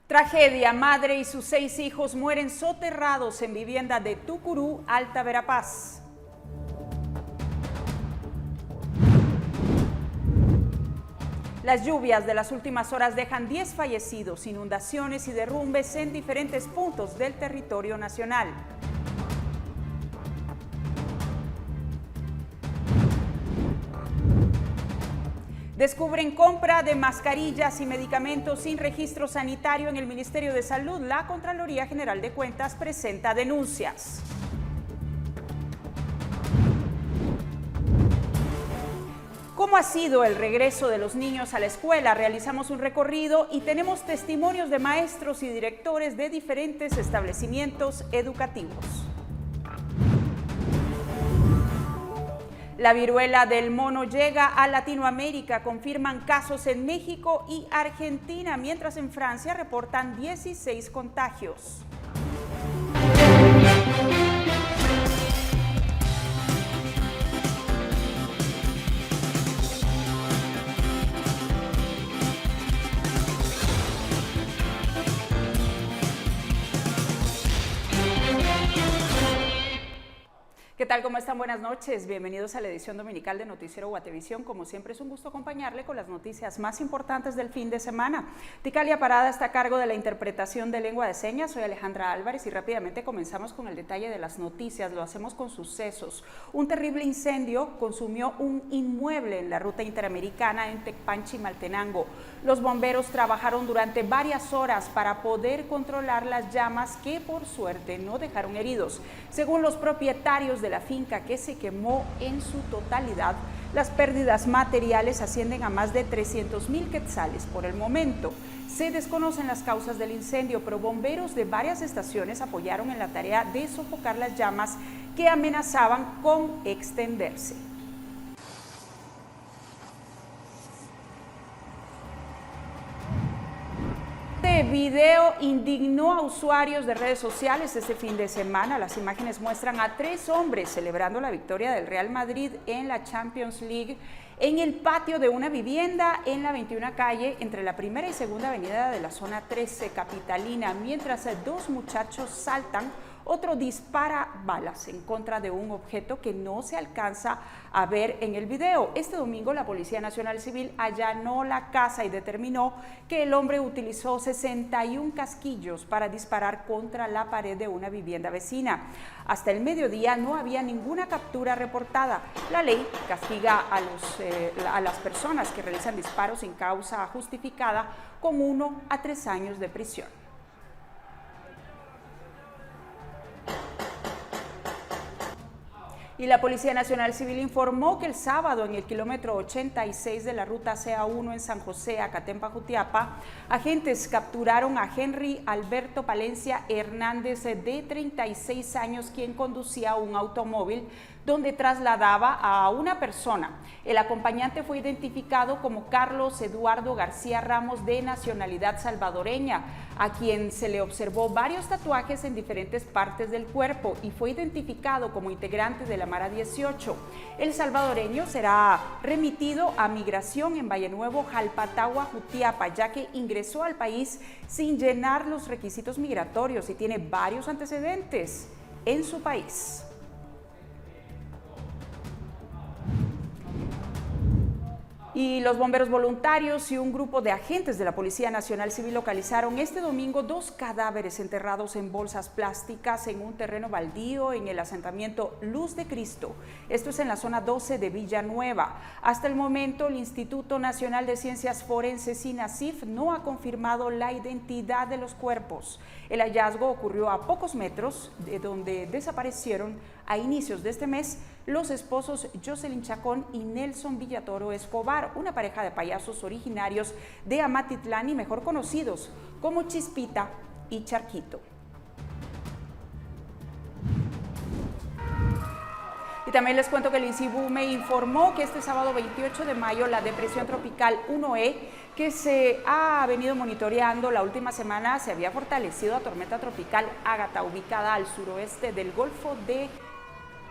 Tragedia, madre y sus 6 hijos mueren soterrados en vivienda de Tucurú, Alta Verapaz. Las lluvias de las últimas horas dejan 10 fallecidos, inundaciones y derrumbes en diferentes puntos del territorio nacional. Descubren compra de mascarillas y medicamentos sin registro sanitario en el Ministerio de Salud. La Contraloría General de Cuentas presenta denuncias. ¿Cómo ha sido el regreso de los niños a la escuela? Realizamos un recorrido y tenemos testimonios de maestros y directores de diferentes establecimientos educativos. La viruela del mono llega a Latinoamérica, confirman casos en México y Argentina, mientras en Francia reportan 16 contagios. ¿Qué tal? ¿Cómo están? Buenas noches. Bienvenidos a la edición dominical de Noticiero Guatevisión. Como siempre es un gusto acompañarle con las noticias más importantes del fin de semana. Ticalia Parada está a cargo de la interpretación de lengua de señas. Soy Alejandra Álvarez y rápidamente comenzamos con el detalle de las noticias. Lo hacemos con sucesos. Un terrible incendio consumió un inmueble en la ruta interamericana en Tecpanchi, Maltenango. Los bomberos trabajaron durante varias horas para poder controlar las llamas que por suerte no dejaron heridos. Según los propietarios de la finca que se quemó en su totalidad, las pérdidas materiales ascienden a más de 300,000 quetzales por el momento. Se desconocen las causas del incendio, pero bomberos de varias estaciones apoyaron en la tarea de sofocar las llamas que amenazaban con extenderse. Este video indignó a usuarios de redes sociales este fin de semana. Las imágenes muestran a 3 hombres celebrando la victoria del Real Madrid en la Champions League en el patio de una vivienda en la 21 calle entre la primera y segunda avenida de la zona 13 capitalina. Mientras 2 muchachos saltan, otro dispara balas en contra de un objeto que no se alcanza a ver en el video. Este domingo la Policía Nacional Civil allanó la casa y determinó que el hombre utilizó 61 casquillos para disparar contra la pared de una vivienda vecina. Hasta el mediodía no había ninguna captura reportada. La ley castiga a las personas que realizan disparos sin causa justificada con 1 a 3 años de prisión. Y la Policía Nacional Civil informó que el sábado en el kilómetro 86 de la ruta CA1 en San José, Acatempa, Jutiapa, agentes capturaron a Henry Alberto Palencia Hernández, de 36 años, quien conducía un automóvil donde trasladaba a una persona. El acompañante fue identificado como Carlos Eduardo García Ramos, de nacionalidad salvadoreña, a quien se le observó varios tatuajes en diferentes partes del cuerpo y fue identificado como integrante de la Mara 18. El salvadoreño será remitido a migración en Valle Nuevo, Jalpatagua, Jutiapa, ya que ingresó al país sin llenar los requisitos migratorios y tiene varios antecedentes en su país. Y los bomberos voluntarios y un grupo de agentes de la Policía Nacional Civil localizaron este domingo 2 cadáveres enterrados en bolsas plásticas en un terreno baldío en el asentamiento Luz de Cristo. Esto es en la zona 12 de Villanueva. Hasta el momento, el Instituto Nacional de Ciencias Forenses, INACIF, no ha confirmado la identidad de los cuerpos. El hallazgo ocurrió a pocos metros de donde desaparecieron a inicios de este mes los esposos Jocelyn Chacón y Nelson Villatoro Escobar, una pareja de payasos originarios de Amatitlán y mejor conocidos como Chispita y Charquito. Y también les cuento que el INCIBUME informó que este sábado 28 de mayo la depresión tropical 1E, que se ha venido monitoreando la última semana, se había fortalecido a tormenta tropical Ágata, ubicada al suroeste del Golfo de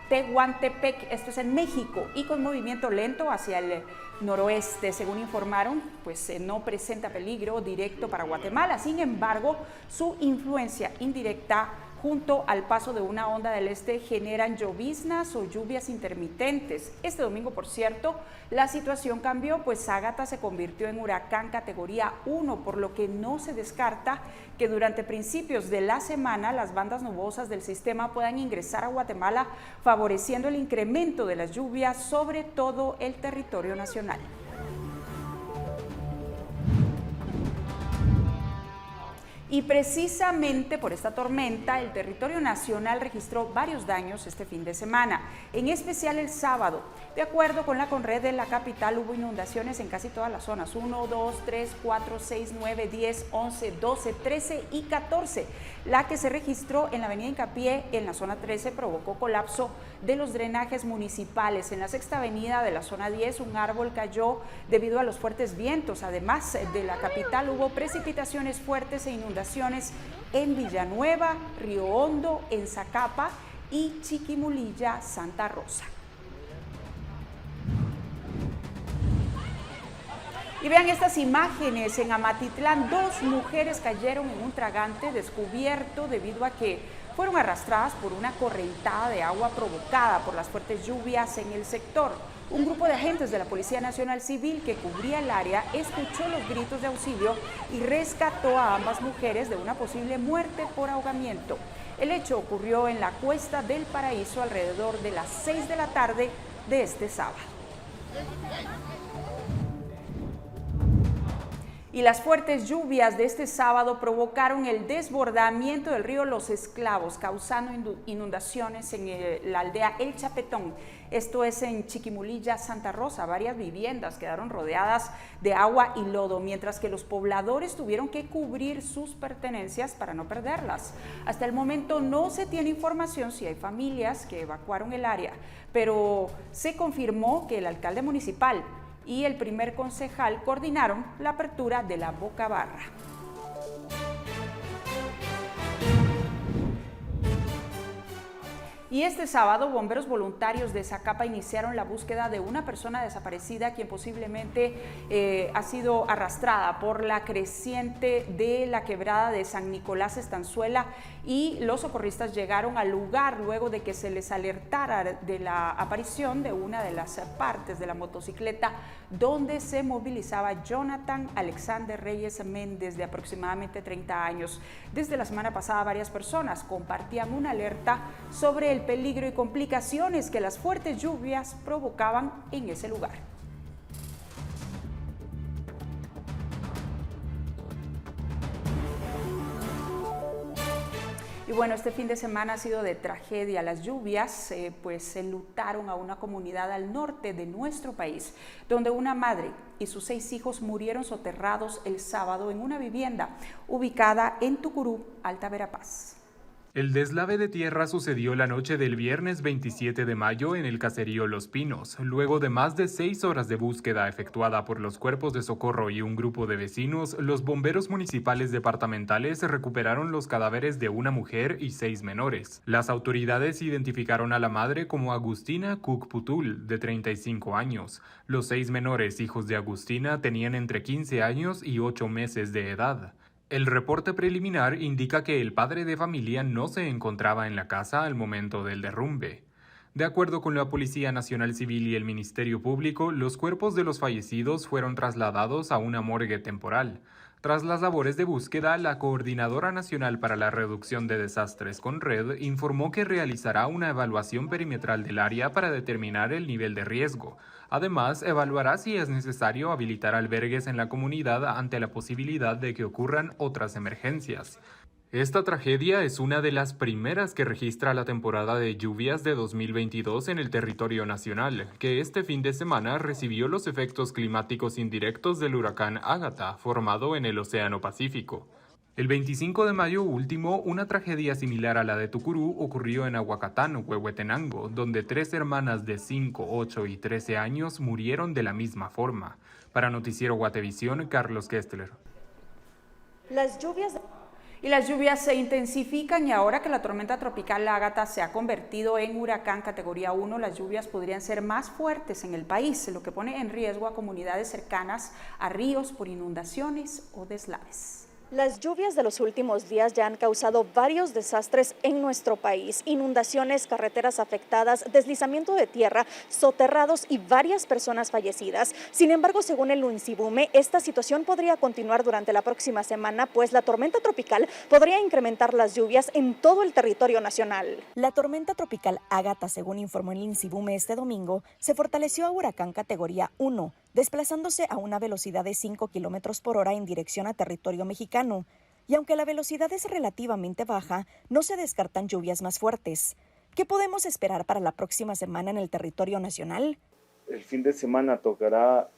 Tehuantepec, esto es en México, y con movimiento lento hacia el noroeste. Según informaron, pues no presenta peligro directo para Guatemala. Sin embargo, su influencia indirecta junto al paso de una onda del este generan lloviznas o lluvias intermitentes. Este domingo, por cierto, la situación cambió, pues Ágata se convirtió en huracán categoría 1, por lo que no se descarta que durante principios de la semana las bandas nubosas del sistema puedan ingresar a Guatemala, favoreciendo el incremento de las lluvias sobre todo el territorio nacional. Y precisamente por esta tormenta, el territorio nacional registró varios daños este fin de semana, en especial el sábado. De acuerdo con la Conred de la capital, hubo inundaciones en casi todas las zonas, 1, 2, 3, 4, 6, 9, 10, 11, 12, 13 y 14. La que se registró en la avenida Hincapié, en la zona 13, provocó colapso de los drenajes municipales. En la sexta avenida de la zona 10, un árbol cayó debido a los fuertes vientos. Además de la capital, hubo precipitaciones fuertes e inundaciones en Villanueva, Río Hondo, en Zacapa y Chiquimulilla, Santa Rosa. Y vean estas imágenes, en Amatitlán 2 mujeres cayeron en un tragante descubierto debido a que fueron arrastradas por una correntada de agua provocada por las fuertes lluvias en el sector. Un grupo de agentes de la Policía Nacional Civil que cubría el área escuchó los gritos de auxilio y rescató a ambas mujeres de una posible muerte por ahogamiento. El hecho ocurrió en la Cuesta del Paraíso alrededor de las 6 de la tarde de este sábado. Y las fuertes lluvias de este sábado provocaron el desbordamiento del río Los Esclavos, causando inundaciones en la aldea El Chapetón. Esto es en Chiquimulilla, Santa Rosa. Varias viviendas quedaron rodeadas de agua y lodo, mientras que los pobladores tuvieron que cubrir sus pertenencias para no perderlas. Hasta el momento no se tiene información si hay familias que evacuaron el área, pero se confirmó que el alcalde municipal y el primer concejal coordinaron la apertura de la Bocabarra. Y este sábado, bomberos voluntarios de Zacapa iniciaron la búsqueda de una persona desaparecida quien posiblemente ha sido arrastrada por la creciente de la quebrada de San Nicolás Estanzuela, y los socorristas llegaron al lugar luego de que se les alertara de la aparición de una de las partes de la motocicleta donde se movilizaba Jonathan Alexander Reyes Méndez, de aproximadamente 30 años. Desde la semana pasada, varias personas compartían una alerta sobre el peligro y complicaciones que las fuertes lluvias provocaban en ese lugar. Y bueno, este fin de semana ha sido de tragedia. Las lluvias pues enlutaron a una comunidad al norte de nuestro país, donde una madre y sus 6 hijos murieron soterrados el sábado en una vivienda ubicada en Tucurú, Alta Verapaz. El deslave de tierra sucedió la noche del viernes 27 de mayo en el caserío Los Pinos, luego de más de 6 horas de búsqueda efectuada por los cuerpos de socorro y un grupo de vecinos. Los bomberos municipales departamentales recuperaron los cadáveres de una mujer y 6 menores. Las autoridades identificaron a la madre como Agustina Cucputul, de 35 años. Los 6 menores, hijos de Agustina, tenían entre 15 años y 8 meses de edad. El reporte preliminar indica que el padre de familia no se encontraba en la casa al momento del derrumbe. De acuerdo con la Policía Nacional Civil y el Ministerio Público, los cuerpos de los fallecidos fueron trasladados a una morgue temporal. Tras las labores de búsqueda, la Coordinadora Nacional para la Reducción de Desastres, CONRED, informó que realizará una evaluación perimetral del área para determinar el nivel de riesgo. Además, evaluará si es necesario habilitar albergues en la comunidad ante la posibilidad de que ocurran otras emergencias. Esta tragedia es una de las primeras que registra la temporada de lluvias de 2022 en el territorio nacional, que este fin de semana recibió los efectos climáticos indirectos del huracán Ágata, formado en el Océano Pacífico. El 25 de mayo último, una tragedia similar a la de Tucurú ocurrió en Aguacatán, Huehuetenango, donde 3 hermanas de 5, 8 y 13 años murieron de la misma forma. Para Noticiero Guatevisión, Carlos Kestler. Las lluvias Y las lluvias se intensifican y ahora que la tormenta tropical Ágata se ha convertido en huracán categoría 1, las lluvias podrían ser más fuertes en el país, lo que pone en riesgo a comunidades cercanas a ríos por inundaciones o deslaves. Las lluvias de los últimos días ya han causado varios desastres en nuestro país: inundaciones, carreteras afectadas, deslizamiento de tierra, soterrados y varias personas fallecidas. Sin embargo, según el INSIBUME, esta situación podría continuar durante la próxima semana, pues la tormenta tropical podría incrementar las lluvias en todo el territorio nacional. La tormenta tropical Ágata, según informó el INSIBUME este domingo, se fortaleció a huracán categoría 1, desplazándose a una velocidad de 5 kilómetros por hora en dirección a territorio mexicano. Y aunque la velocidad es relativamente baja, no se descartan lluvias más fuertes. ¿Qué podemos esperar para la próxima semana en el territorio nacional? El fin de semana tocará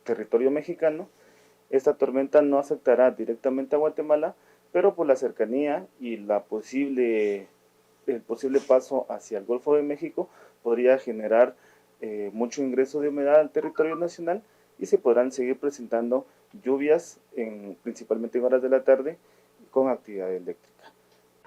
territorio mexicano. Esta tormenta no afectará directamente a Guatemala, pero por la cercanía y el posible paso hacia el Golfo de México podría generar mucho ingreso de humedad al territorio nacional y se podrán seguir presentando lluvias principalmente en horas de la tarde con actividad eléctrica.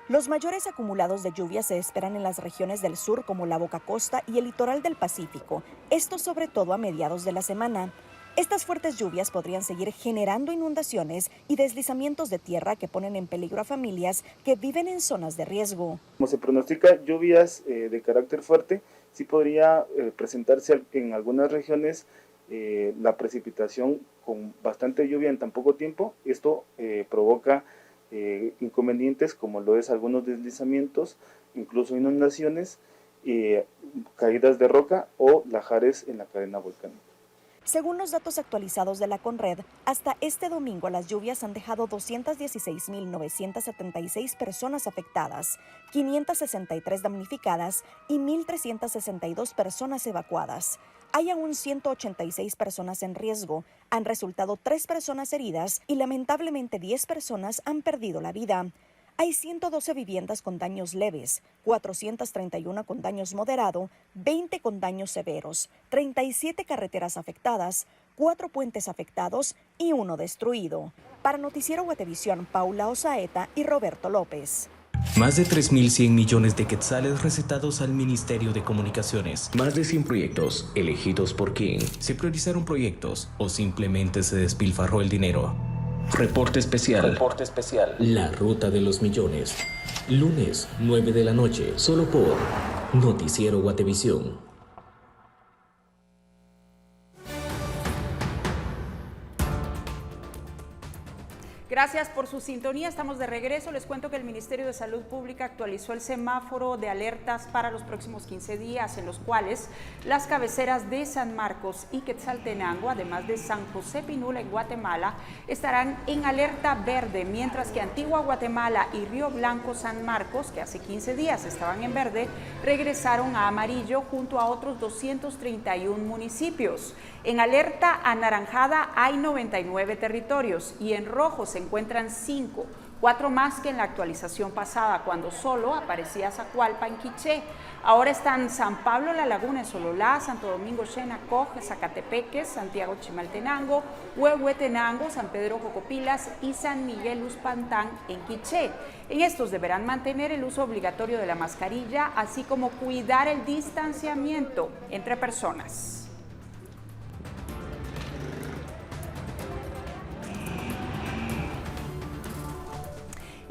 Los mayores acumulados de lluvia se esperan en las regiones del sur como la Boca Costa y el litoral del Pacífico, esto sobre todo a mediados de la semana. Estas fuertes lluvias podrían seguir generando inundaciones y deslizamientos de tierra que ponen en peligro a familias que viven en zonas de riesgo. Como se pronostica lluvias de carácter fuerte, sí podría presentarse en algunas regiones la precipitación con bastante lluvia en tan poco tiempo. Esto provoca inconvenientes como lo es algunos deslizamientos, incluso inundaciones, caídas de roca o lajares en la cadena volcánica. Según los datos actualizados de la CONRED, hasta este domingo las lluvias han dejado 216.976 personas afectadas, 563 damnificadas y 1.362 personas evacuadas. Hay aún 186 personas en riesgo, han resultado 3 personas heridas y lamentablemente 10 personas han perdido la vida. Hay 112 viviendas con daños leves, 431 con daños moderado, 20 con daños severos, 37 carreteras afectadas, 4 puentes afectados y 1 destruido. Para Noticiero Guatevisión, Paula Osaeta y Roberto López. Más de 3.100 millones de quetzales recetados al Ministerio de Comunicaciones. Más de 100 proyectos elegidos por quién. ¿Se priorizaron proyectos o simplemente se despilfarró el dinero? Reporte especial. Reporte especial. La ruta de los millones. Lunes, 9 de la noche, solo por Noticiero Guatevisión. Gracias por su sintonía, estamos de regreso. Les cuento que el Ministerio de Salud Pública actualizó el semáforo de alertas para los próximos 15 días, en los cuales las cabeceras de San Marcos y Quetzaltenango, además de San José Pinula en Guatemala, estarán en alerta verde, mientras que Antigua Guatemala y Río Blanco San Marcos, que hace 15 días estaban en verde, regresaron a amarillo junto a otros 231 municipios. En alerta anaranjada hay 99 territorios y en rojo se encuentran 5, 4 más que en la actualización pasada, cuando solo aparecía Zacualpa en Quiché. Ahora están San Pablo La Laguna en Sololá, Santo Domingo Xena, Coj, Zacatepeques, Santiago Chimaltenango, Huehuetenango, San Pedro Jocopilas y San Miguel Uspantán en Quiché. En estos deberán mantener el uso obligatorio de la mascarilla, así como cuidar el distanciamiento entre personas.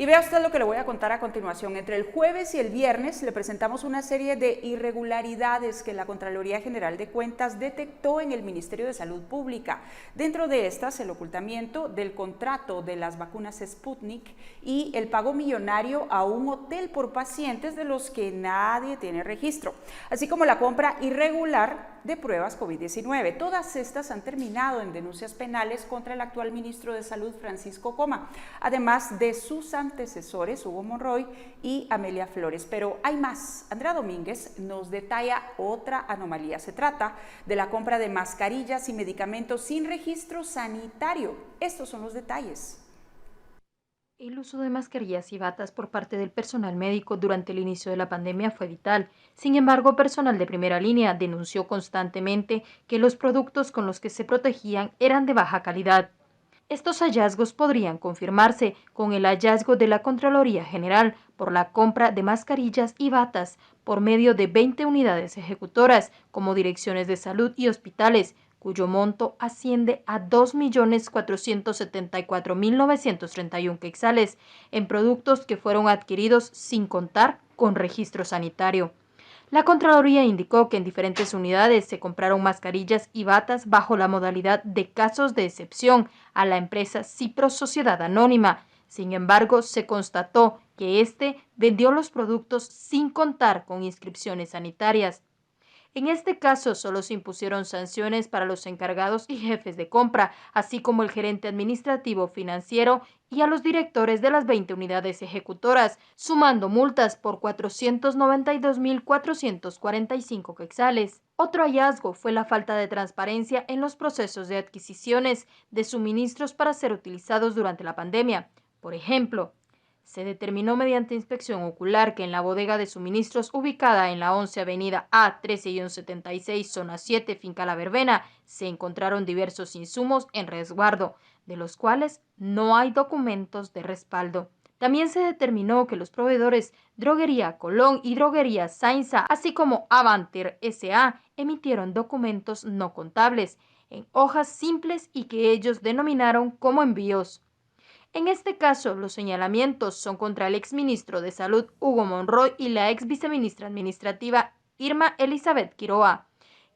Y vea usted lo que le voy a contar a continuación. Entre el jueves y el viernes le presentamos una serie de irregularidades que la Contraloría General de Cuentas detectó en el Ministerio de Salud Pública. Dentro de estas, el ocultamiento del contrato de las vacunas Sputnik y el pago millonario a un hotel por pacientes de los que nadie tiene registro, así como la compra irregular de pruebas COVID-19. Todas estas han terminado en denuncias penales contra el actual ministro de Salud, Francisco Coma, además de sus antecesores, Hugo Monroy y Amelia Flores. Pero hay más. Andrea Domínguez nos detalla otra anomalía. Se trata de la compra de mascarillas y medicamentos sin registro sanitario. Estos son los detalles. El uso de mascarillas y batas por parte del personal médico durante el inicio de la pandemia fue vital. Sin embargo, personal de primera línea denunció constantemente que los productos con los que se protegían eran de baja calidad. Estos hallazgos podrían confirmarse con el hallazgo de la Contraloría General por la compra de mascarillas y batas por medio de 20 unidades ejecutoras como direcciones de salud y hospitales, cuyo monto asciende a 2.474.931 quetzales en productos que fueron adquiridos sin contar con registro sanitario. La Contraloría indicó que en diferentes unidades se compraron mascarillas y batas bajo la modalidad de casos de excepción a la empresa Cipro Sociedad Anónima. Sin embargo, se constató que este vendió los productos sin contar con inscripciones sanitarias. En este caso, solo se impusieron sanciones para los encargados y jefes de compra, así como el gerente administrativo financiero y a los directores de las 20 unidades ejecutoras, sumando multas por 492.445 quetzales. Otro hallazgo fue la falta de transparencia en los procesos de adquisiciones de suministros para ser utilizados durante la pandemia. Por ejemplo, se determinó mediante inspección ocular que en la bodega de suministros ubicada en la 11 Avenida A 13-76, zona 7, Finca La Verbena, se encontraron diversos insumos en resguardo, de los cuales no hay documentos de respaldo. También se determinó que los proveedores Droguería Colón y Droguería Sainza, así como Avanter S.A., emitieron documentos no contables en hojas simples y que ellos denominaron como envíos. En este caso, los señalamientos son contra el exministro de Salud Hugo Monroy y la ex viceministra administrativa Irma Elizabeth Quiroa,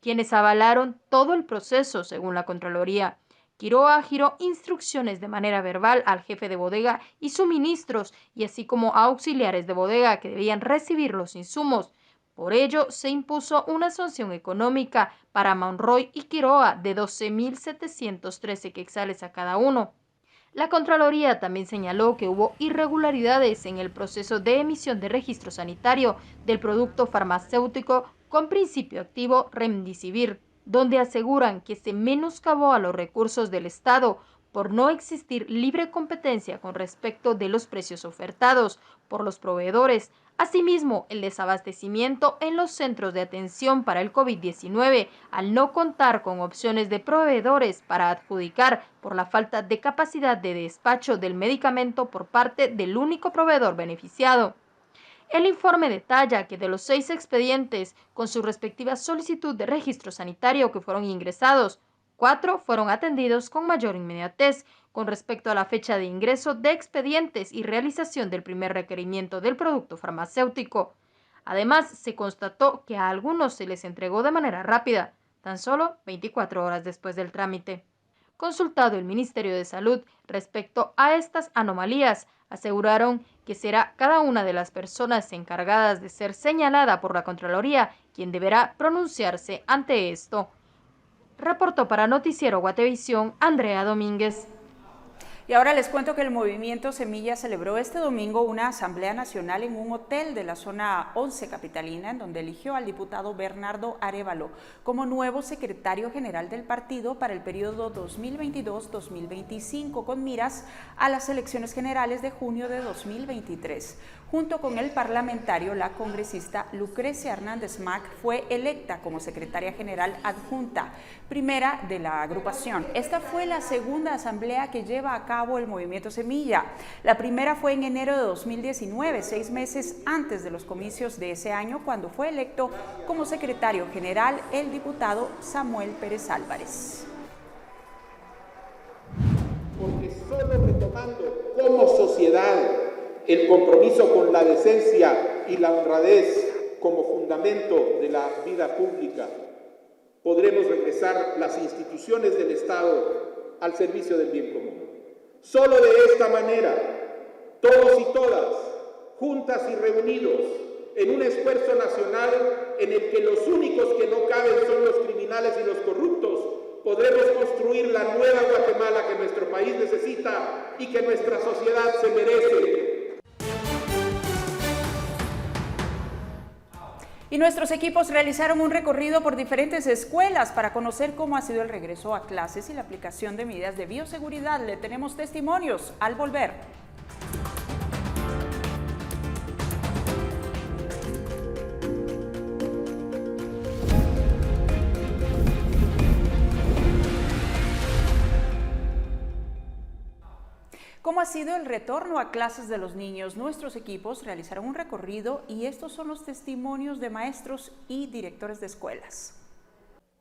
quienes avalaron todo el proceso según la Contraloría. Quiroa giró instrucciones de manera verbal al jefe de bodega y suministros, y así como a auxiliares de bodega que debían recibir los insumos. Por ello, se impuso una sanción económica para Monroy y Quiroa de 12.713 quetzales a cada uno. La Contraloría también señaló que hubo irregularidades en el proceso de emisión de registro sanitario del producto farmacéutico con principio activo Remdesivir, donde aseguran que se menoscabó a los recursos del Estado por no existir libre competencia con respecto de los precios ofertados por los proveedores. Asimismo, el desabastecimiento en los centros de atención para el COVID-19, al no contar con opciones de proveedores para adjudicar por la falta de capacidad de despacho del medicamento por parte del único proveedor beneficiado. El informe detalla que de los 6 expedientes con su respectiva solicitud de registro sanitario que fueron ingresados, 4 fueron atendidos con mayor inmediatez con respecto a la fecha de ingreso de expedientes y realización del primer requerimiento del producto farmacéutico. Además, se constató que a algunos se les entregó de manera rápida, tan solo 24 horas después del trámite. Consultado el Ministerio de Salud respecto a estas anomalías, aseguraron que será cada una de las personas encargadas de ser señalada por la Contraloría quien deberá pronunciarse ante esto. Reportó para Noticiero Guatevisión, Andrea Domínguez. Y ahora les cuento que el Movimiento Semilla celebró este domingo una asamblea nacional en un hotel de la zona 11 capitalina, en donde eligió al diputado Bernardo Arévalo como nuevo secretario general del partido para el periodo 2022-2025, con miras a las elecciones generales de junio de 2023. Junto con el parlamentario, la congresista Lucrecia Hernández Mac fue electa como secretaria general adjunta, primera de la agrupación. Esta fue la segunda asamblea que lleva a cabo el Movimiento Semilla. La primera fue en enero de 2019, 6 meses antes de los comicios de ese año, cuando fue electo como secretario general el diputado Samuel Pérez Álvarez. Porque solo retomando como sociedad el compromiso con la decencia y la honradez como fundamento de la vida pública, podremos regresar las instituciones del Estado al servicio del bien común. Solo de esta manera, todos y todas, juntas y reunidos, en un esfuerzo nacional en el que los únicos que no caben son los criminales y los corruptos, podremos construir la nueva Guatemala que nuestro país necesita y que nuestra sociedad se merece. Y nuestros equipos realizaron un recorrido por diferentes escuelas para conocer cómo ha sido el regreso a clases y la aplicación de medidas de bioseguridad. Le tenemos testimonios al volver. ¿Cómo ha sido el retorno a clases de los niños? Nuestros equipos realizaron un recorrido y estos son los testimonios de maestros y directores de escuelas.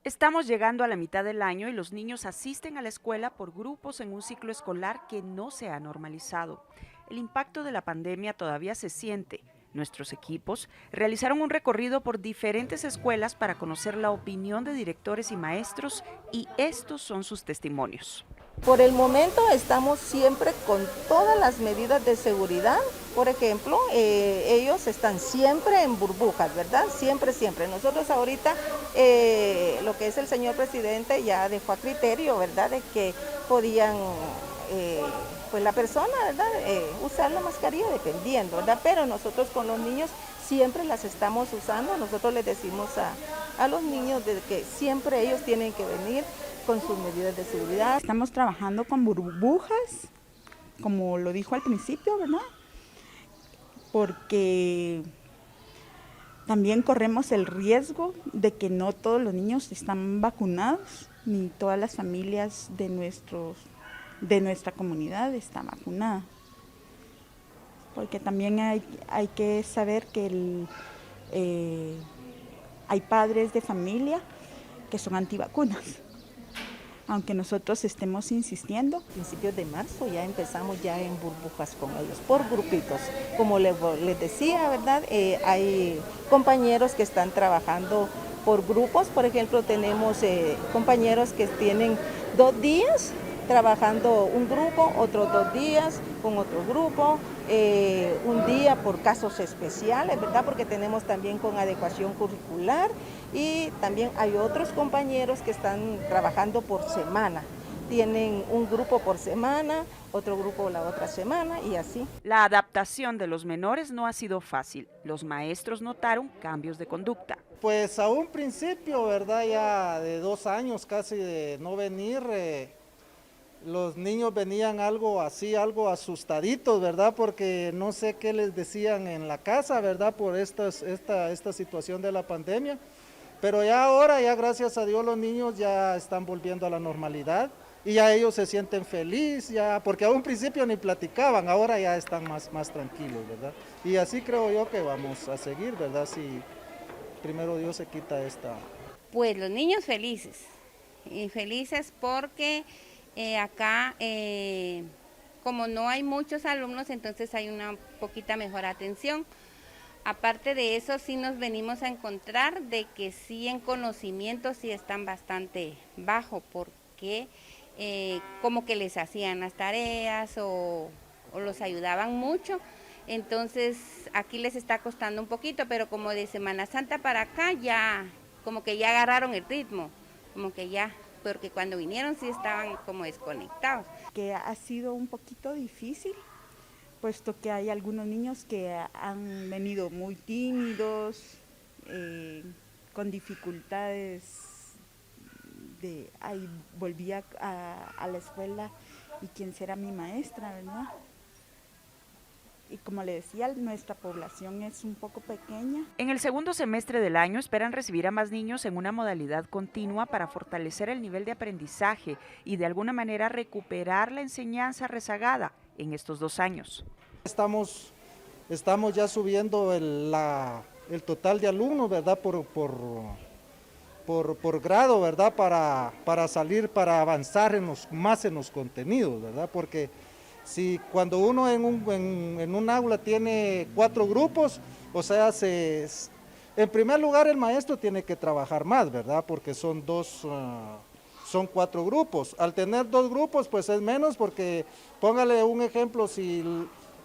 Estamos llegando a la mitad del año y los niños asisten a la escuela por grupos en un ciclo escolar que no se ha normalizado. El impacto de la pandemia todavía se siente. Nuestros equipos realizaron un recorrido por diferentes escuelas para conocer la opinión de directores y maestros y estos son sus testimonios. Por el momento estamos siempre con todas las medidas de seguridad. Por ejemplo, ellos están siempre en burbujas, ¿verdad? Siempre, siempre. Nosotros ahorita, lo que es el señor presidente ya dejó a criterio, ¿verdad? De que podían, pues la persona, ¿verdad? Usar la mascarilla dependiendo, ¿verdad? Pero nosotros con los niños siempre las estamos usando. Nosotros les decimos a los niños de que siempre ellos tienen que venir con sus medidas de seguridad. Estamos trabajando con burbujas, como lo dijo al principio, ¿verdad? Porque también corremos el riesgo de que no todos los niños están vacunados, ni todas las familias de nuestra comunidad están vacunadas. Porque también hay que saber que hay padres de familia que son antivacunas. Aunque nosotros estemos insistiendo. A principios de marzo ya empezamos ya en burbujas con ellos, por grupitos. Como les decía, ¿verdad? Hay compañeros que están trabajando por grupos. Por ejemplo, tenemos compañeros que tienen 2 días trabajando un grupo, otros 2 días con otro grupo, un día por casos especiales, ¿verdad? Porque tenemos también con adecuación curricular y también hay otros compañeros que están trabajando por semana. Tienen un grupo por semana, otro grupo la otra semana y así. La adaptación de los menores no ha sido fácil. Los maestros notaron cambios de conducta. Pues a un principio, ¿verdad? Ya de 2 años casi de no venir, los niños venían algo asustaditos, ¿verdad? Porque no sé qué les decían en la casa, ¿verdad? Por esta situación de la pandemia. Pero ya ahora, ya gracias a Dios, los niños ya están volviendo a la normalidad y ya ellos se sienten felices, ya, porque a un principio ni platicaban, ahora ya están más tranquilos, ¿verdad? Y así creo yo que vamos a seguir, ¿verdad? Si primero Dios se quita esta. Pues los niños felices, y felices porque acá, como no hay muchos alumnos, entonces hay una poquita mejor atención. Aparte de eso, sí nos venimos a encontrar de que sí en conocimiento sí están bastante bajo, porque como que les hacían las tareas o los ayudaban mucho. Entonces aquí les está costando un poquito, pero como de Semana Santa para acá ya, como que ya agarraron el ritmo, como que ya, porque cuando vinieron sí estaban como desconectados. Que ha sido un poquito difícil, puesto que hay algunos niños que han venido muy tímidos, con dificultades ahí volví a la escuela y quién será mi maestra, ¿verdad? Y como le decía, nuestra población es un poco pequeña. En el segundo semestre del año esperan recibir a más niños en una modalidad continua para fortalecer el nivel de aprendizaje y de alguna manera recuperar la enseñanza rezagada en estos 2 años. Estamos ya subiendo el total de alumnos, ¿verdad? Por grado, ¿verdad? Para avanzar más en los contenidos, ¿verdad? Porque si cuando uno en un aula tiene 4 grupos, o sea, en primer lugar el maestro tiene que trabajar más, ¿verdad? Porque son 4 grupos. Al tener 2 grupos, pues es menos porque, póngale un ejemplo, si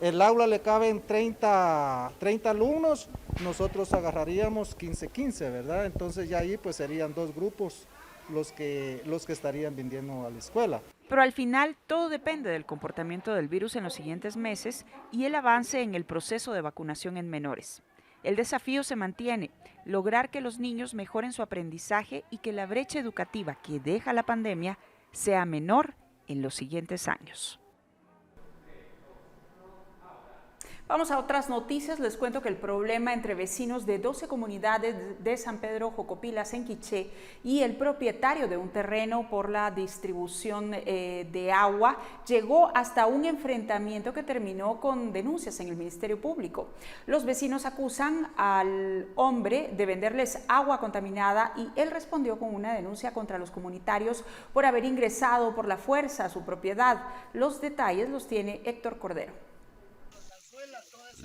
el aula le caben 30 alumnos, nosotros agarraríamos 15, ¿verdad? Entonces ya ahí pues serían 2 grupos los que estarían viniendo a la escuela. Pero al final todo depende del comportamiento del virus en los siguientes meses y el avance en el proceso de vacunación en menores. El desafío se mantiene, lograr que los niños mejoren su aprendizaje y que la brecha educativa que deja la pandemia sea menor en los siguientes años. Vamos a otras noticias. Les cuento que el problema entre vecinos de 12 comunidades de San Pedro Jocopilas en Quiché y el propietario de un terreno por la distribución de agua llegó hasta un enfrentamiento que terminó con denuncias en el Ministerio Público. Los vecinos acusan al hombre de venderles agua contaminada y él respondió con una denuncia contra los comunitarios por haber ingresado por la fuerza a su propiedad. Los detalles los tiene Héctor Cordero.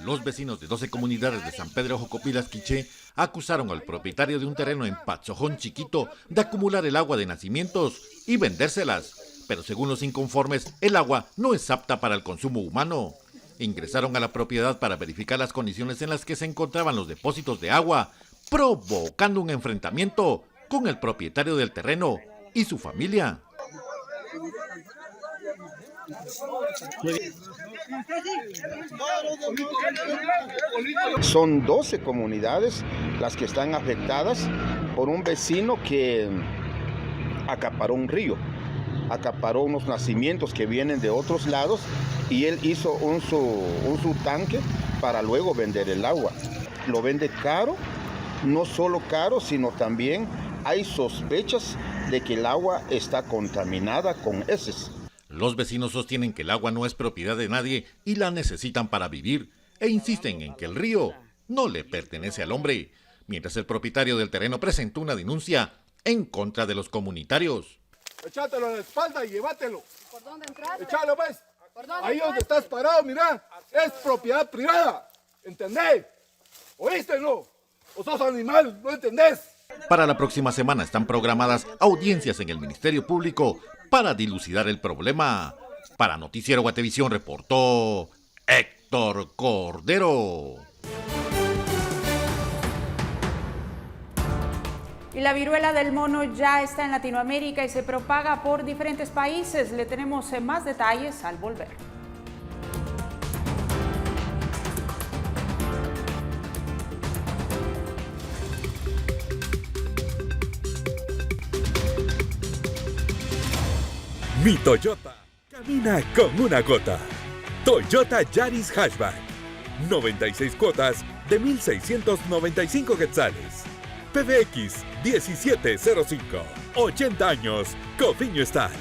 Los vecinos de 12 comunidades de San Pedro Jocopilas, Quiché, acusaron al propietario de un terreno en Pachojón Chiquito de acumular el agua de nacimientos y vendérselas. Pero según los inconformes, el agua no es apta para el consumo humano. Ingresaron a la propiedad para verificar las condiciones en las que se encontraban los depósitos de agua, provocando un enfrentamiento con el propietario del terreno y su familia. Son 12 comunidades las que están afectadas por un vecino que acaparó un río, acaparó unos nacimientos que vienen de otros lados y él hizo un tanque para luego vender el agua. Lo vende caro, no solo caro, sino también hay sospechas de que el agua está contaminada con heces. Los vecinos sostienen que el agua no es propiedad de nadie y la necesitan para vivir e insisten en que el río no le pertenece al hombre, mientras el propietario del terreno presentó una denuncia en contra de los comunitarios. Echátelo a la espalda y llévatelo. ¿Por dónde entraste? Echalo, pues. ¿Por dónde ahí donde estás parado, mira, es propiedad privada. ¿Entendés? ¿Oíste, no? ¿O sos animal? ¿No entendés? Para la próxima semana están programadas audiencias en el Ministerio Público para dilucidar el problema. Para Noticiero Guatevisión reportó Héctor Cordero. Y la viruela del mono ya está en Latinoamérica y se propaga por diferentes países. Le tenemos más detalles al volver. Mi Toyota camina con una gota. Toyota Yaris Hatchback. 96 cuotas de 1,695 quetzales. PBX 1705. 80 años. Cofiño Style.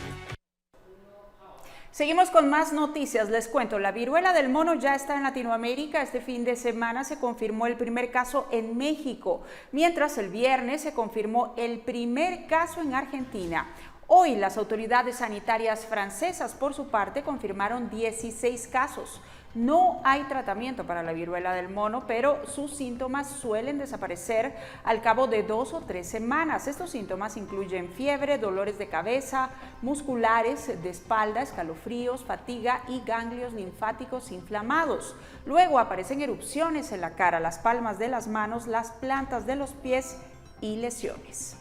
Seguimos con más noticias. Les cuento, la viruela del mono ya está en Latinoamérica. Este fin de semana se confirmó el primer caso en México, mientras el viernes se confirmó el primer caso en Argentina. Hoy las autoridades sanitarias francesas, por su parte, confirmaron 16 casos. No hay tratamiento para la viruela del mono, pero sus síntomas suelen desaparecer al cabo de 2 o 3 semanas. Estos síntomas incluyen fiebre, dolores de cabeza, musculares, de espalda, escalofríos, fatiga y ganglios linfáticos inflamados. Luego aparecen erupciones en la cara, las palmas de las manos, las plantas de los pies y lesiones.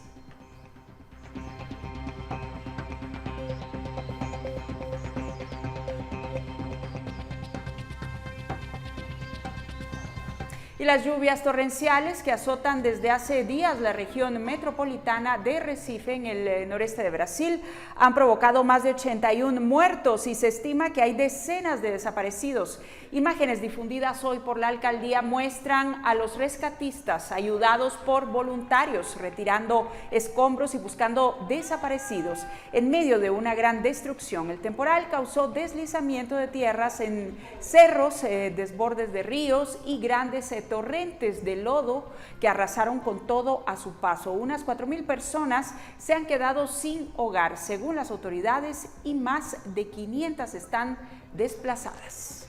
Y las lluvias torrenciales que azotan desde hace días la región metropolitana de Recife en el noreste de Brasil han provocado más de 81 muertos y se estima que hay decenas de desaparecidos. Imágenes difundidas hoy por la alcaldía muestran a los rescatistas ayudados por voluntarios retirando escombros y buscando desaparecidos en medio de una gran destrucción. El temporal causó deslizamiento de tierras en cerros, desbordes de ríos y grandes torrentes de lodo que arrasaron con todo a su paso. Unas 4,000 personas se han quedado sin hogar, según las autoridades, y más de 500 están desplazadas.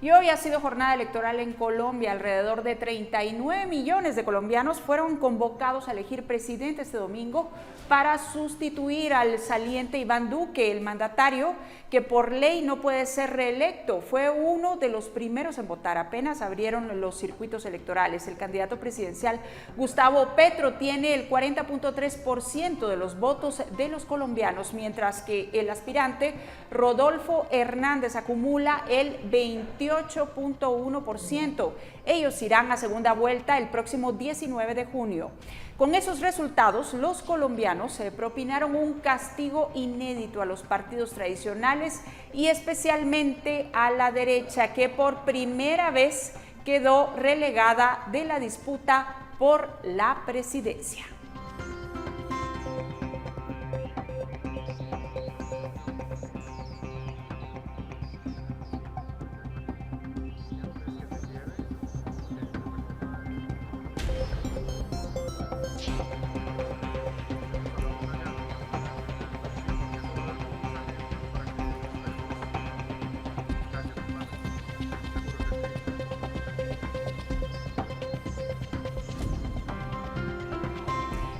Y hoy ha sido jornada electoral en Colombia. Alrededor de 39 millones de colombianos fueron convocados a elegir presidente este domingo para sustituir al saliente Iván Duque, el mandatario que por ley no puede ser reelecto. Fue uno de los primeros en votar. Apenas abrieron los circuitos electorales. El candidato presidencial Gustavo Petro tiene el 40.3% de los votos de los colombianos, mientras que el aspirante Rodolfo Hernández acumula el 28.1%. Ellos irán a segunda vuelta el próximo 19 de junio. Con esos resultados, los colombianos propinaron un castigo inédito a los partidos tradicionales y especialmente a la derecha, que por primera vez quedó relegada de la disputa por la presidencia.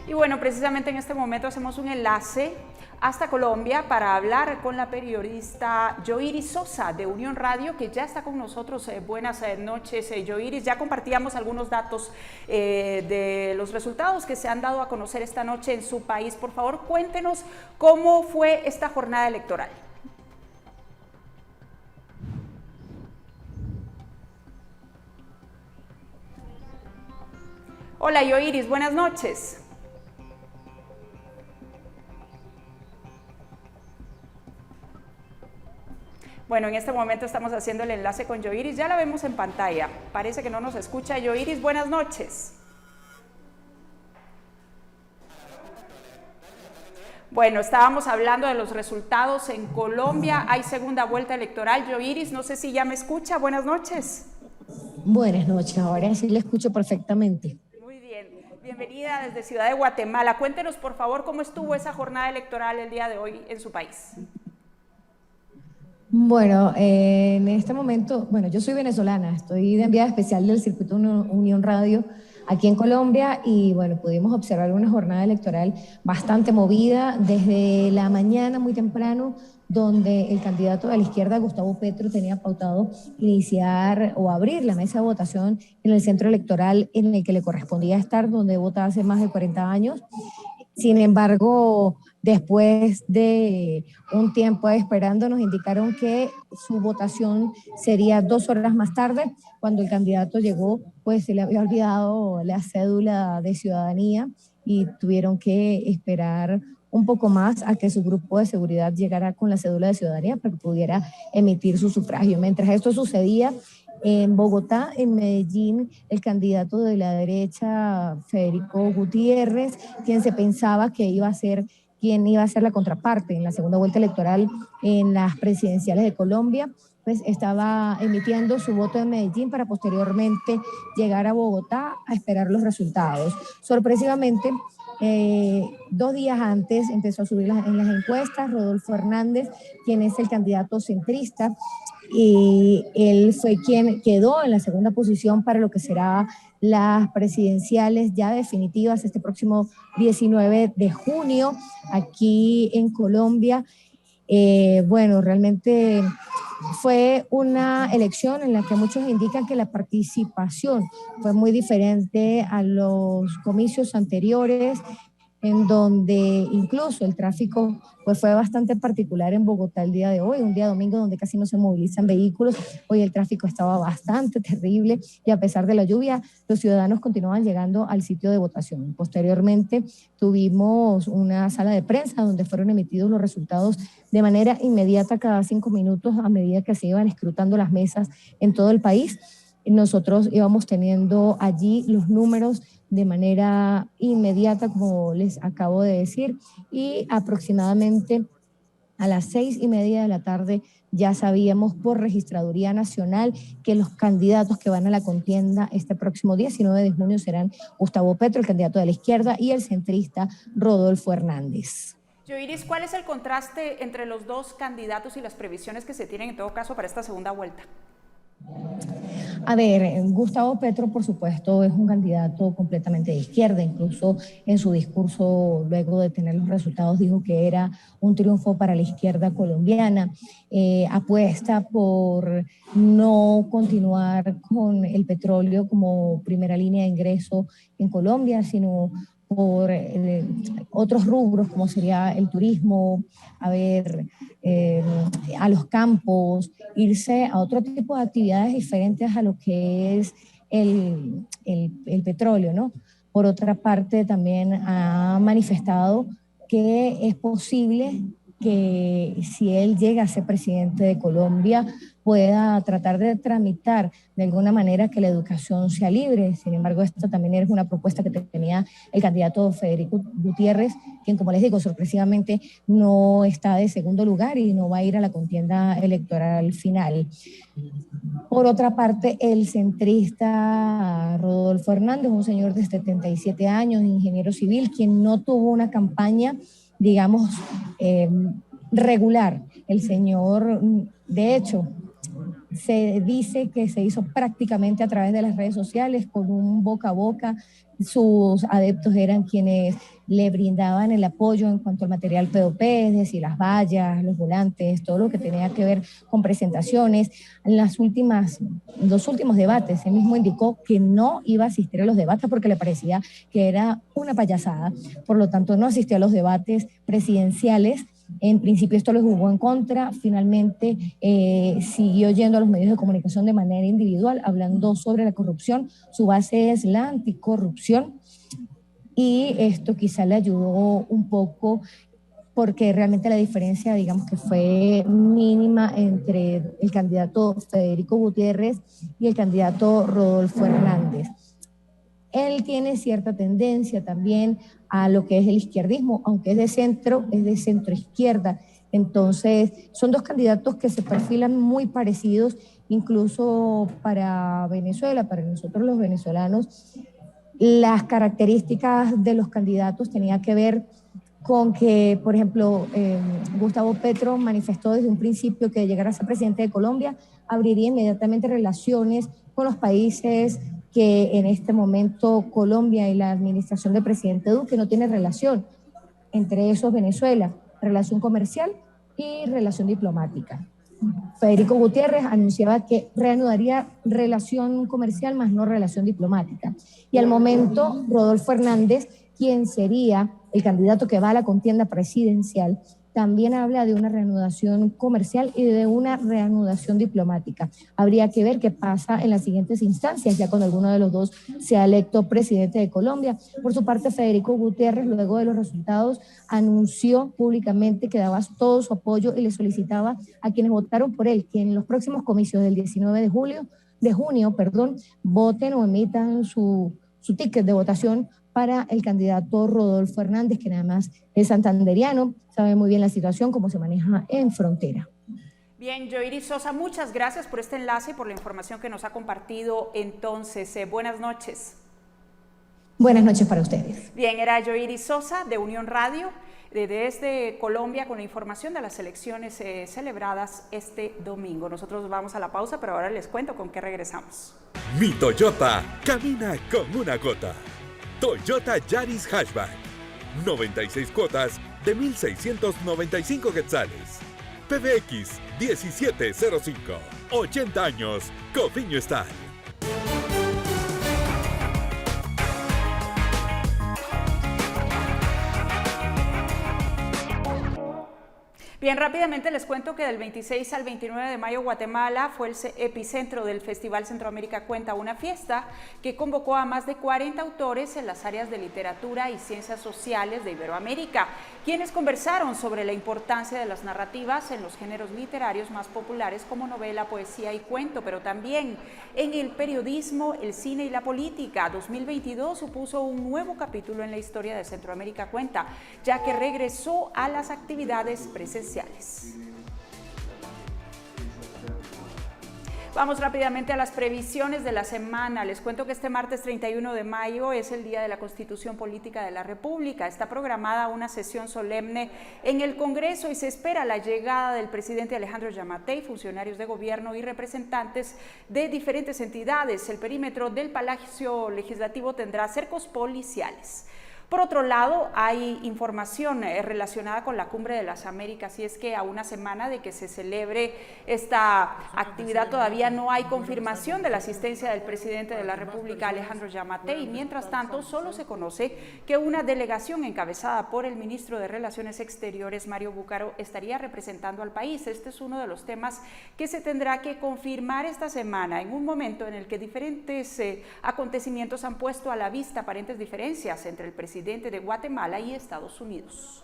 Y bueno, precisamente en este momento hacemos un enlace hasta Colombia para hablar con la periodista Yoiris Sosa de Unión Radio, que ya está con nosotros. Buenas noches, Yoiris. Ya compartíamos algunos datos de los resultados que se han dado a conocer esta noche en su país. Por favor, cuéntenos cómo fue esta jornada electoral. Hola, Yoiris, buenas noches. Bueno, en este momento estamos haciendo el enlace con Yoiris, ya la vemos en pantalla. Parece que no nos escucha. Yoiris, buenas noches. Bueno, estábamos hablando de los resultados en Colombia. Hay segunda vuelta electoral. Yoiris, no sé si ya me escucha. Buenas noches. Buenas noches, ahora sí le escucho perfectamente. Muy bien, bienvenida desde Ciudad de Guatemala. Cuéntenos, por favor, cómo estuvo esa jornada electoral el día de hoy en su país. Bueno, en este momento, yo soy venezolana, estoy de enviada especial del Circuito Unión Radio aquí en Colombia y bueno, pudimos observar una jornada electoral bastante movida desde la mañana muy temprano, donde el candidato de la izquierda, Gustavo Petro, tenía pautado iniciar o abrir la mesa de votación en el centro electoral en el que le correspondía estar, donde vota hace más de 40 años. Sin embargo, después de un tiempo esperando, nos indicaron que su votación sería 2 horas más tarde. Cuando el candidato llegó, pues se le había olvidado la cédula de ciudadanía y tuvieron que esperar un poco más a que su grupo de seguridad llegara con la cédula de ciudadanía para que pudiera emitir su sufragio. Mientras esto sucedía, en Bogotá, en Medellín, el candidato de la derecha, Federico Gutiérrez, quien se pensaba que iba a ser quien iba a ser la contraparte en la segunda vuelta electoral en las presidenciales de Colombia, pues estaba emitiendo su voto en Medellín para posteriormente llegar a Bogotá a esperar los resultados. Sorpresivamente, 2 días antes empezó a subir en las encuestas Rodolfo Hernández, quien es el candidato centrista, y él fue quien quedó en la segunda posición para lo que será las presidenciales ya definitivas este próximo 19 de junio aquí en Colombia. Bueno, realmente fue una elección en la que muchos indican que la participación fue muy diferente a los comicios anteriores, en donde incluso el tráfico pues fue bastante particular en Bogotá el día de hoy, un día domingo donde casi no se movilizan vehículos. Hoy el tráfico estaba bastante terrible y a pesar de la lluvia, los ciudadanos continuaban llegando al sitio de votación. Posteriormente tuvimos una sala de prensa donde fueron emitidos los resultados de manera inmediata cada 5 minutos a medida que se iban escrutando las mesas en todo el país. Nosotros íbamos teniendo allí los números de manera inmediata, como les acabo de decir, y aproximadamente a las 6:30 de la tarde ya sabíamos por Registraduría Nacional que los candidatos que van a la contienda este próximo 19 de junio serán Gustavo Petro, el candidato de la izquierda, y el centrista Rodolfo Hernández. Yoiris, ¿cuál es el contraste entre los dos candidatos y las previsiones que se tienen en todo caso para esta segunda vuelta? A ver, Gustavo Petro, por supuesto, es un candidato completamente de izquierda. Incluso en su discurso, luego de tener los resultados, dijo que era un triunfo para la izquierda colombiana. Apuesta por no continuar con el petróleo como primera línea de ingreso en Colombia, sino por otros rubros como sería el turismo, a los campos, irse a otro tipo de actividades diferentes a lo que es el petróleo, ¿no? Por otra parte, también ha manifestado que es posible que si él llega a ser presidente de Colombia pueda tratar de tramitar de alguna manera que la educación sea libre. Sin embargo, esto también es una propuesta que tenía el candidato Federico Gutiérrez, quien, como les digo, sorpresivamente no está de segundo lugar y no va a ir a la contienda electoral final. Por otra parte, el centrista Rodolfo Hernández, un señor de 77 años, ingeniero civil, quien no tuvo una campaña, digamos, regular. El señor, de hecho, se dice que se hizo prácticamente a través de las redes sociales, con un boca a boca. Sus adeptos eran quienes le brindaban el apoyo en cuanto al material POP, es decir, las vallas, los volantes, todo lo que tenía que ver con presentaciones. En los últimos debates, él mismo indicó que no iba a asistir a los debates porque le parecía que era una payasada. Por lo tanto, no asistió a los debates presidenciales. En principio esto le jugó en contra, finalmente siguió yendo a los medios de comunicación de manera individual, hablando sobre la corrupción. Su base es la anticorrupción y esto quizá le ayudó un poco porque realmente la diferencia, digamos que fue mínima entre el candidato Federico Gutiérrez y el candidato Rodolfo Hernández. Él tiene cierta tendencia también a lo que es el izquierdismo, aunque es de centro izquierda. Entonces, son dos candidatos que se perfilan muy parecidos, incluso para Venezuela, para nosotros los venezolanos. Las características de los candidatos tenían que ver con que, por ejemplo, Gustavo Petro manifestó desde un principio que llegar a ser presidente de Colombia abriría inmediatamente relaciones con los países que en este momento Colombia y la administración del presidente Duque no tiene relación, entre esos Venezuela, relación comercial y relación diplomática. Federico Gutiérrez anunciaba que reanudaría relación comercial más no relación diplomática. Y al momento, Rodolfo Hernández, quien sería el candidato que va a la contienda presidencial, también habla de una reanudación comercial y de una reanudación diplomática. Habría que ver qué pasa en las siguientes instancias, ya cuando alguno de los dos sea electo presidente de Colombia. Por su parte, Federico Gutiérrez, luego de los resultados, anunció públicamente que daba todo su apoyo y le solicitaba a quienes votaron por él que en los próximos comicios del 19 de junio, voten o emitan su ticket de votación para el candidato Rodolfo Hernández, que nada más es santanderiano, sabe muy bien la situación, cómo se maneja en frontera. Bien, Yoiris Sosa, muchas gracias por este enlace y por la información que nos ha compartido. Entonces, buenas noches. Buenas noches para ustedes. Bien, era Yoiris Sosa de Unión Radio, desde Colombia, con la información de las elecciones celebradas este domingo. Nosotros vamos a la pausa, pero ahora les cuento con qué regresamos. Mi Toyota camina con una gota. Toyota Yaris Hatchback, 96 cuotas de 1,695 quetzales. PBX 1705, 80 años, Cofiño Style. Bien, rápidamente les cuento que del 26 al 29 de mayo Guatemala fue el epicentro del Festival Centroamérica Cuenta, una fiesta que convocó a más de 40 autores en las áreas de literatura y ciencias sociales de Iberoamérica, quienes conversaron sobre la importancia de las narrativas en los géneros literarios más populares como novela, poesía y cuento, pero también en el periodismo, el cine y la política. 2022 supuso un nuevo capítulo en la historia de Centroamérica Cuenta, ya que regresó a las actividades presenciales. Vamos rápidamente a las previsiones de la semana. Les cuento que este martes 31 de mayo es el Día de la Constitución Política de la República. Está programada una sesión solemne en el Congreso y se espera la llegada del presidente Alejandro Yamatei, funcionarios de gobierno y representantes de diferentes entidades. El perímetro del Palacio Legislativo tendrá cercos policiales. Por otro lado, hay información relacionada con la Cumbre de las Américas, y es que a una semana de que se celebre esta actividad todavía no hay confirmación de la asistencia del presidente de la República, Alejandro Yamatei. Mientras tanto, solo se conoce que una delegación encabezada por el ministro de Relaciones Exteriores, Mario Bucaro, estaría representando al país. Este es uno de los temas que se tendrá que confirmar esta semana, en un momento en el que diferentes acontecimientos han puesto a la vista aparentes diferencias entre el presidente de Guatemala y Estados Unidos.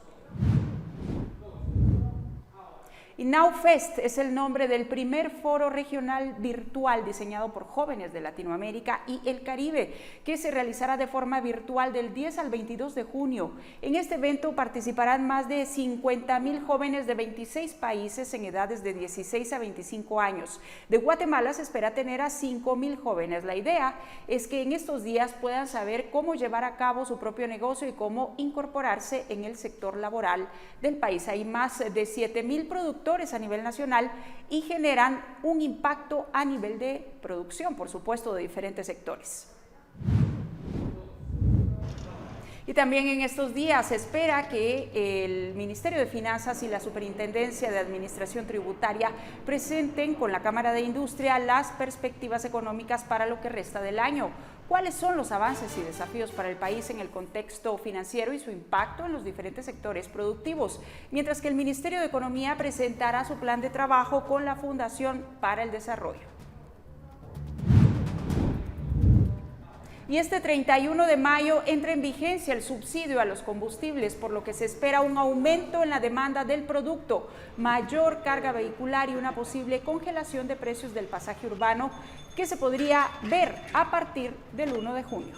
Y NowFest es el nombre del primer foro regional virtual diseñado por jóvenes de Latinoamérica y el Caribe, que se realizará de forma virtual del 10 al 22 de junio. En este evento participarán más de 50,000 jóvenes de 26 países en edades de 16 a 25 años. De Guatemala se espera tener a 5,000 jóvenes. La idea es que en estos días puedan saber cómo llevar a cabo su propio negocio y cómo incorporarse en el sector laboral del país. Hay más de 7,000 productores a nivel nacional y generan un impacto a nivel de producción, por supuesto, de diferentes sectores. Y también en estos días se espera que el Ministerio de Finanzas y la Superintendencia de Administración Tributaria presenten con la Cámara de Industria las perspectivas económicas para lo que resta del año. ¿Cuáles son los avances y desafíos para el país en el contexto financiero y su impacto en los diferentes sectores productivos? Mientras que el Ministerio de Economía presentará su plan de trabajo con la Fundación para el Desarrollo. Y este 31 de mayo entra en vigencia el subsidio a los combustibles, por lo que se espera un aumento en la demanda del producto, mayor carga vehicular y una posible congelación de precios del pasaje urbano que se podría ver a partir del 1 de junio.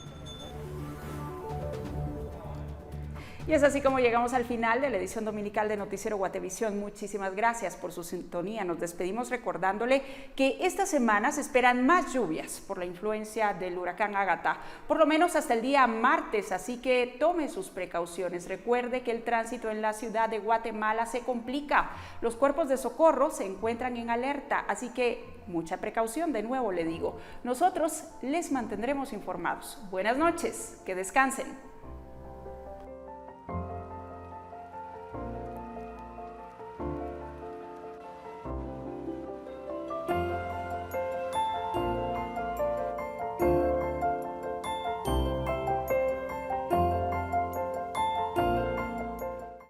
Y es así como llegamos al final de la edición dominical de Noticiero Guatevisión. Muchísimas gracias por su sintonía. Nos despedimos recordándole que esta semana se esperan más lluvias por la influencia del huracán Ágata, por lo menos hasta el día martes, así que tome sus precauciones. Recuerde que el tránsito en la ciudad de Guatemala se complica. Los cuerpos de socorro se encuentran en alerta, así que mucha precaución, de nuevo le digo. Nosotros les mantendremos informados. Buenas noches, que descansen.